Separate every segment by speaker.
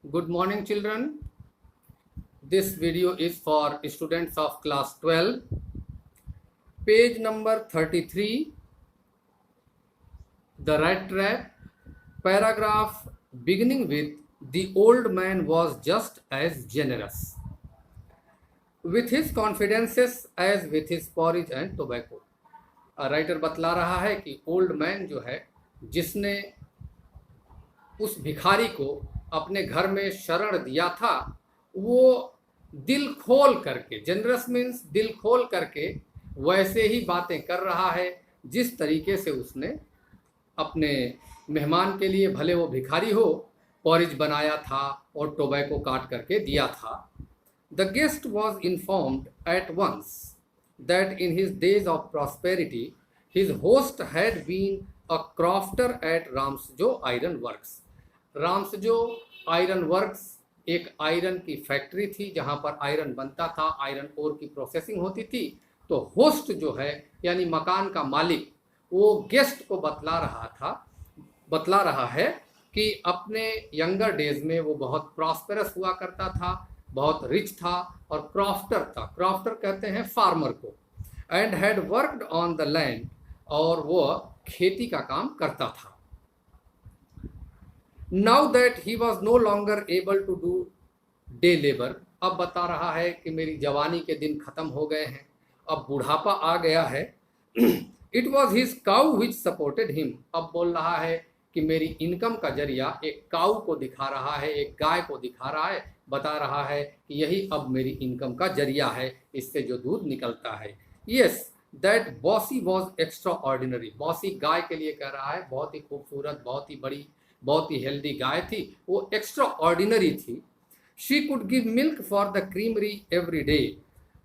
Speaker 1: Good morning, children. This video is for students of class 12. Page number 33, The Rat Trap, paragraph beginning with The old man was just as generous with his confidences as with his porridge and tobacco. Writer बतला रहा है कि old man जो है, जिसने उस भिखारी को अपने घर में शरण दिया था, वो दिल खोल करके, जनरस मीन्स दिल खोल करके वैसे ही बातें कर रहा है जिस तरीके से उसने अपने मेहमान के लिए, भले वो भिखारी हो, पॉरिज बनाया था और टोबैको काट करके दिया था. The guest was informed at once that in his days of prosperity his host had been a crofter at Ramsjo Iron Works. Ramsjo iron works एक आयरन की फैक्ट्री थी जहां पर आयरन बनता था, आयरन ओर की प्रोसेसिंग होती थी. तो होस्ट जो है यानी मकान का मालिक, वो गेस्ट को बतला रहा है कि अपने यंगर डेज में वो बहुत प्रॉस्पेरस हुआ करता था, बहुत रिच था और क्रॉफ्टर था. क्रॉफ्टर कहते हैं फार्मर को. And had worked on the land, और वो खेती का काम करता था. Now that he was no longer able to do day labour, अब बता रहा है कि मेरी जवानी के दिन खत्म हो गए हैं, अब बुढ़ापा आ गया है. It was his cow which supported him, अब बोल रहा है कि मेरी इनकम का जरिया एक काउ को दिखा रहा है, एक गाय को दिखा रहा है, बता रहा है कि यही अब मेरी इनकम का जरिया है, इससे जो दूध निकलता है. Yes, that Bossy was extraordinary, Bossy गाय के लिए कह रहा है, बहुत ही खूबसूरत, बहुत ही बड़ी, बहुत ही हेल्दी गाय थी, वो एक्स्ट्रा ऑर्डिनरी थी. She could give milk for the creamery every day,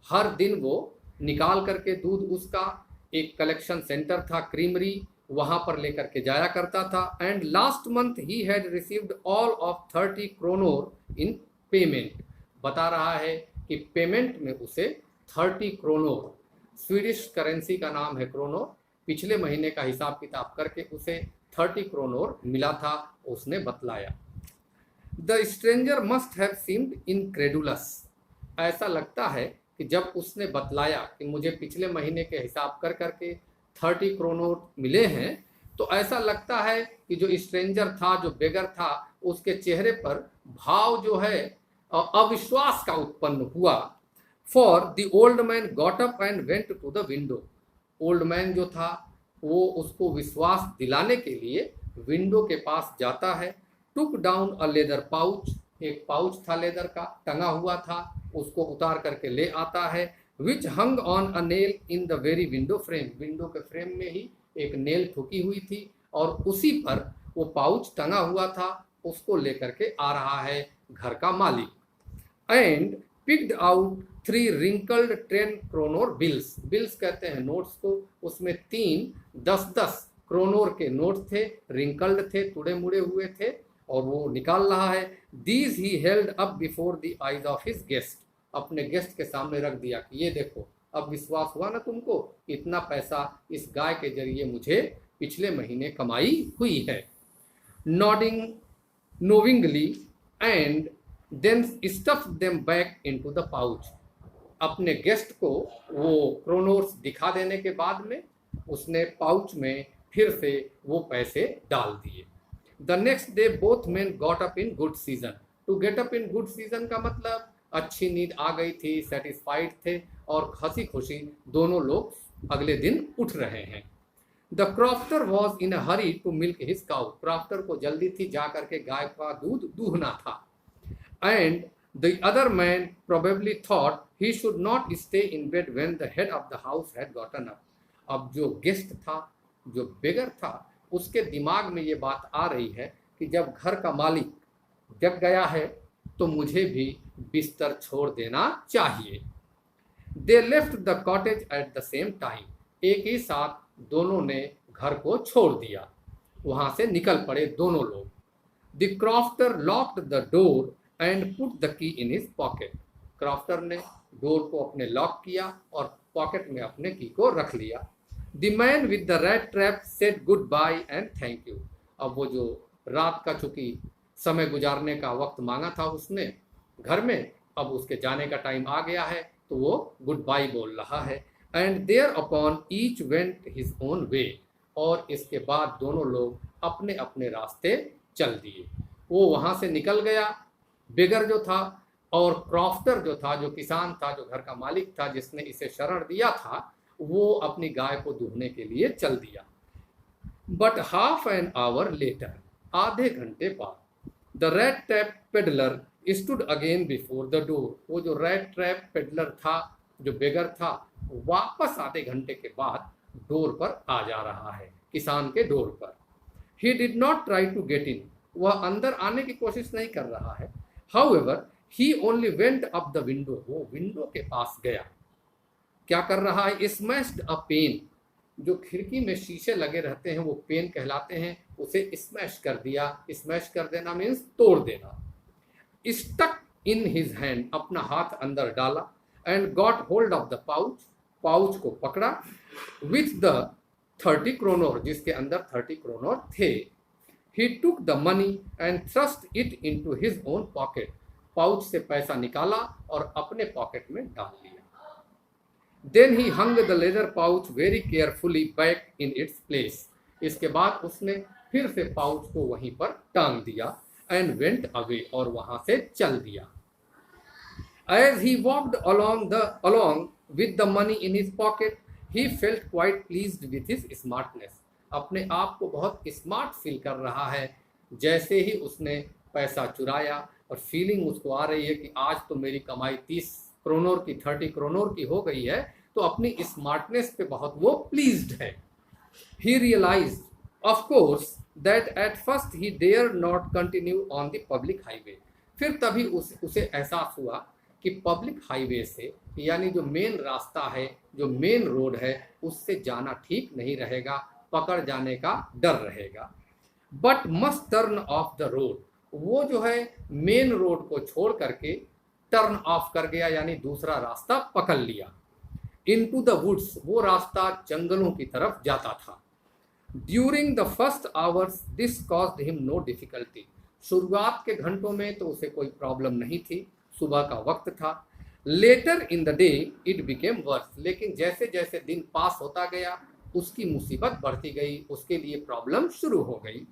Speaker 1: हर दिन वो निकाल करके दूध, उसका एक कलेक्शन सेंटर था क्रीमरी, वहां पर लेकर के जाया करता था. And last month he had received all of 30 kronor in payment, बता रहा है कि पेमेंट में उसे 30 क्रोनोर, स्वीडिश करेंसी का नाम है क्रोनोर, पिछले महीने का हिसाब किताब करके उसे 30 क्रोनोर मिला था, उसने बतलाया. The stranger must have seemed incredulous, ऐसा लगता है कि जब उसने बतलाया कि मुझे पिछले महीने के हिसाब कर करके 30 क्रोनोर मिले हैं, तो ऐसा लगता है कि जो स्ट्रेंजर था, जो बेगर था, उसके चेहरे पर भाव जो है अविश्वास का उत्पन्न हुआ. For the old man got up and went to the window, old man जो था वो उसको विश्वास दिलाने के लिए विंडो के पास जाता है. टुक डाउन अ लेदर पाउच, एक पाउच था लेदर का, टंगा हुआ था, उसको उतार करके ले आता है. Which hung on a nail in the very window frame, window के फ्रेम में ही एक नेल ठुकी हुई थी और उसी पर वो पाउच टंगा हुआ था, उसको लेकर के आ रहा है घर का मालिक. And picked out 3 wrinkled 10 kronor bills, bills कहते हैं नोट्स को, उसमें 3 10-10 क्रोनोर के नोट थे, रिंकल्ड थे, टुड़े मुड़े हुए थे, और वो निकाल रहा है. These he held up before the eyes of his guest, अपने गेस्ट के सामने रख दिया कि ये देखो, अब विश्वास हुआ ना तुमको, इतना पैसा इस गाय के जरिए मुझे पिछले महीने कमाई हुई है. Nodding knowingly and then stuff them back into the pouch, अपने गेस्ट को वो क्रोनोर्स दिखा देने के बाद में उसने पाउच में फिर से वो पैसे डाल दिए. The next day both men got up in good season, to get up in good season का मतलब अच्छी नींद आ गई थी, सेटिस्फाइड थे और हंसी खुशी दोनों लोग अगले दिन उठ रहे हैं. The crofter was in a hurry to milk his cow, crofter को जल्दी थी जा करके गाय का दूध दूहना था. And the other man probably thought he should not stay in bed when the head of the house had gotten up, अब जो गेस्ट था, जो बेगर था, उसके दिमाग में ये बात आ रही है कि जब घर का मालिक जग गया है तो मुझे भी बिस्तर छोड़ देना चाहिए. They left the cottage at the same time, एक ही साथ दोनों ने घर को छोड़ दिया, वहां से निकल पड़े दोनों लोग. The crofter locked the door and put the key in his pocket, crofter ने डोर को अपने लॉक किया और पॉकेट में अपने की को रख लिया. The man with the rat trap said goodbye and thank you, अब वो जो रात का चूंकि समय गुजारने का वक्त मांगा था उसने घर में, अब उसके जाने का टाइम आ गया है, तो वो गुड बाय बोल रहा है। And thereupon each went his own way, और इसके बाद दोनों लोग अपने अपने रास्ते चल दिए। वो वहाँ से निकल गया, बेगर जो था, और क्रॉफ्टर जो था, जो किसान था, जो घर का मालिक था, जिसने इसे शरण दिया था, वो अपनी गाय को दूहने के लिए चल दिया। But half an hour later, आधे घंटे बाद, the red trap peddler stood again before the door, वो जो रेड ट्रैप पेडलर था, जो बेगर था, वापस आधे घंटे के बाद डोर पर आ जा रहा है, किसान के डोर पर। He did not try to get in, वह अंदर आने की कोशिश नहीं कर रहा है। However he only went up the window, वो विंडो के पास गया। क्या कर रहा है? स्मैश्ड अ पेन, जो खिड़की में शीशे लगे रहते हैं वो पेन कहलाते हैं, उसे स्मैश कर दिया। स्मैश कर देना मीन्स तोड़ देना। स्टक इन हिज हैंड, अपना हाथ अंदर डाला। And got hold of the pouch, pouch को पकड़ा। विथ द 30 क्रोनोर, जिसके अंदर 30 क्रोनोर थे। He took the money and thrust it into his own pocket, pouch से पैसा निकाला और अपने पॉकेट में डाल लिया। Then he hung the leather pouch very carefully back in its place, इसके बाद उसने फिर से पाउच को वहीं पर टांग दिया। एंड वेंट अवे, और वहां से चल दिया। As he walked along with the money in his pocket, he felt quite pleased with his smartness, अपने आप को बहुत स्मार्ट फील कर रहा है। जैसे ही उसने पैसा चुराया, और फीलिंग उसको आ रही है कि आज तो मेरी कमाई 30 क्रोनोर की, 30 क्रोनोर की हो गई है, तो अपनी स्मार्टनेस पे बहुत वो प्लीज्ड है। He realized, of course, that at first he dared not continue on the public highway, फिर तभी उसे एहसास हुआ कि पब्लिक हाईवे से, यानी जो मेन रास्ता है, जो मेन रोड है, उससे जाना ठीक नहीं रहेगा, पकड़ जाने का डर रहेगा। But must turn off the road, वो जो है मेन रोड को छोड़ करके टर्न ऑफ कर गया, यानी दूसरा रास्ता पकड़ लिया। इनटू द वुड्स, वो रास्ता जंगलों की तरफ जाता था। During the first hours this caused him no difficulty, शुरुआत के घंटों में तो उसे कोई प्रॉब्लम नहीं थी, सुबह का वक्त था। Later in the day it became worse, लेकिन जैसे जैसे दिन पास होता गया उसकी मुसीबत बढ़ती गई, उसके लिए प्रॉब्लम शुरू हो गई।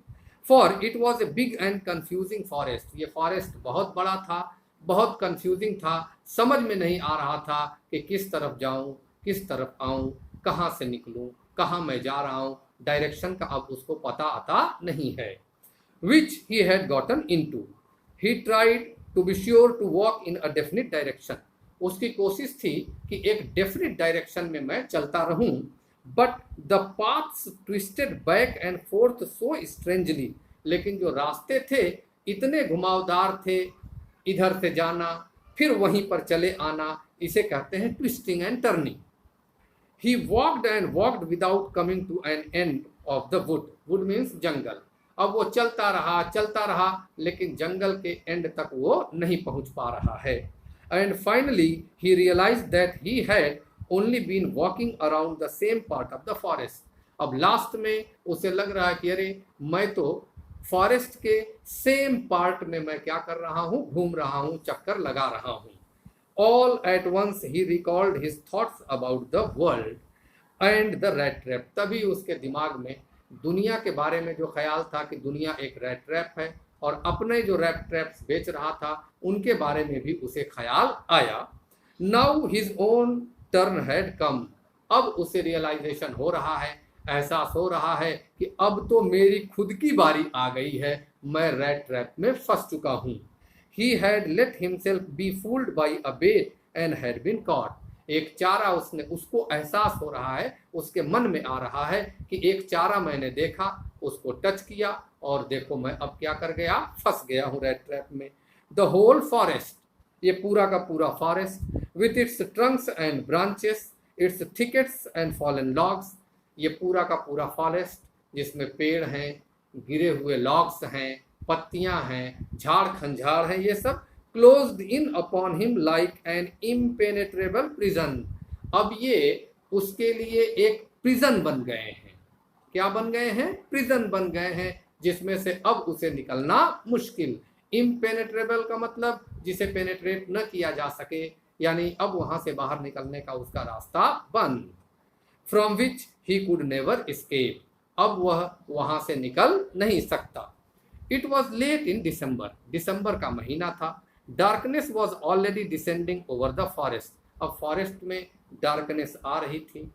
Speaker 1: For it was a big and confusing forest, ये फॉरेस्ट बहुत बड़ा था, बहुत कन्फ्यूजिंग था, समझ में नहीं आ रहा था कि किस तरफ जाऊं, किस तरफ आऊं, कहाँ से निकलूं, कहाँ मैं जा रहा हूं, डायरेक्शन का अब उसको पता आता नहीं है। Which he had gotten into, he tried to be sure to walk in a definite direction, उसकी कोशिश थी कि एक डेफिनिट डायरेक्शन में मैं चलता रहूं। But the paths twisted back and fourth so strangely, लेकिन जो रास्ते थे इतने घुमावदार थे, इधर से जाना फिर वहीं पर चले आना, इसे कहते हैं twisting and turning. He walked and walked without coming to an end of the wood. Wood means जंगल। अब वो चलता रहा, लेकिन जंगल के एंड तक वो नहीं पहुंच पा रहा है। And finally he realized that he had only been walking around the same part of the forest. अब लास्ट में उसे लग रहा है कि अरे मैं तो फॉरेस्ट के सेम पार्ट में मैं क्या कर रहा हूँ, घूम रहा हूँ, चक्कर लगा रहा हूँ। All at once he recalled his thoughts about the world and the rat trap. तभी उसके दिमाग में दुनिया के बारे में जो ख्याल था कि दुनिया एक रैट ट्रैप है, और अपने जो रैट ट्रैप्स बेच रहा था उनके बारे में भी उसे ख्याल आया। Now his own turn had come. अब उसे रियलाइजेशन हो रहा है, एहसास हो रहा है कि अब तो मेरी खुद की बारी आ गई है, मैं रैट ट्रैप में फंस चुका हूँ। He had let himself be fooled by a bait and had been caught. एक चारा उसको एहसास हो रहा है, उसके मन में आ रहा है कि एक चारा मैंने देखा, उसको टच किया, और देखो मैं अब क्या कर गया, फंस गया हूँ रेड ट्रैप में। The whole forest, ये पूरा का पूरा forest, with its trunks and branches, its thickets and fallen logs, ये पूरा का पूरा फॉरेस्ट जिसमें पेड़ हैं, गिरे हुए लॉग्स हैं, पत्तियां हैं, झाड़ खंझाड़ हैं, ये सब closed in upon him like an impenetrable prison, अब ये उसके लिए एक प्रिजन बन गए हैं। क्या बन गए हैं? प्रिजन बन गए हैं, जिसमें से अब उसे निकलना मुश्किल। इम्पेनेट्रेबल का मतलब जिसे पेनेट्रेट न किया जा सके, यानी अब वहां से बाहर निकलने का उसका रास्ता बंद। From which he could never escape, अब वह वहां से निकल नहीं सकता। इट वॉज लेट इन दिसंबर, दिसंबर का महीना था। Darkness was already descending over the forest, अब फॉरेस्ट में डार्कनेस आ रही थी।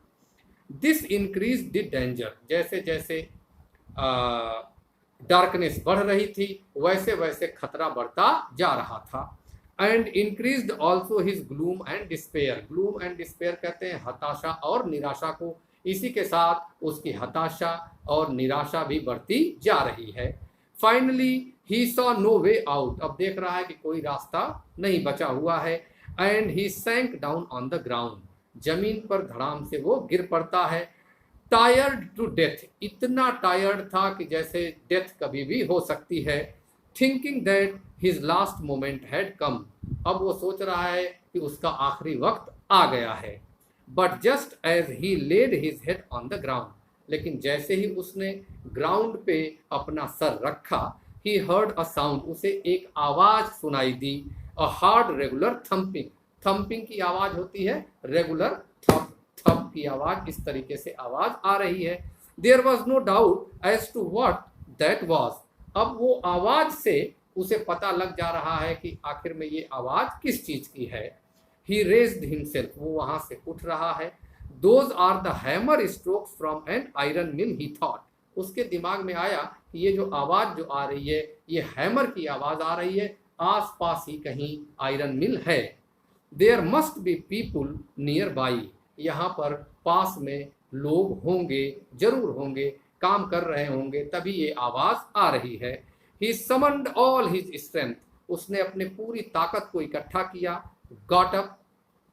Speaker 1: दिस इंक्रीज द डेंजर, जैसे जैसे डार्कनेस बढ़ रही थी वैसे वैसे खतरा बढ़ता जा रहा था। And increased also his gloom and despair, gloom and despair कहते हैं हताशा और निराशा को, इसी के साथ उसकी हताशा और निराशा भी बढ़ती जा रही है। Finally he saw no way out, अब देख रहा है कि कोई रास्ता नहीं बचा हुआ है। And he sank down on the ground, जमीन पर धड़ाम से वो गिर पड़ता है। टायर्ड टू डेथ, इतना टायर्ड था कि जैसे डेथ कभी भी हो सकती है। Thinking that his last moment had come, अब वो सोच रहा है कि उसका आखिरी वक्त आ गया है। But just as he laid his head on the ground, लेकिन जैसे ही उसने ग्राउंड पे अपना सर रखा, ही हर्ड अ साउंड, उसे एक आवाज सुनाई दी। A hard regular thumping, thumping की आवाज होती है, रेगुलर थप थप की आवाज, इस तरीके से आवाज आ रही है। There was no doubt as to what that was, अब वो आवाज से उसे पता लग जा रहा है कि आखिर में ये आवाज किस चीज की है। ही रेज्ड हिमसेल्फ, वो वहां से उठ रहा है। Those are the hammer strokes from an iron mill, he thought, उसके दिमाग में आया कि ये जो आवाज जो आ रही है ये हैमर की आवाज आ रही है, आस पास ही कहीं आयरन मिल है। There must be people nearby, यहाँ पर पास में लोग होंगे, जरूर होंगे, काम कर रहे होंगे, तभी ये आवाज आ रही है। ही समन्ड ऑल हिज स्ट्रेंथ, उसने अपने पूरी ताकत को इकट्ठा किया। गॉट अप,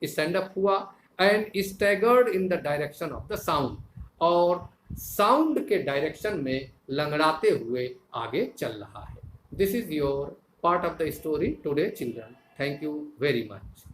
Speaker 1: स्टैंड अप हुआ। And staggered in the direction of the sound, और साउंड के डायरेक्शन में लंगड़ाते हुए आगे चल रहा है। This is your part of the story today children. Thank you very much.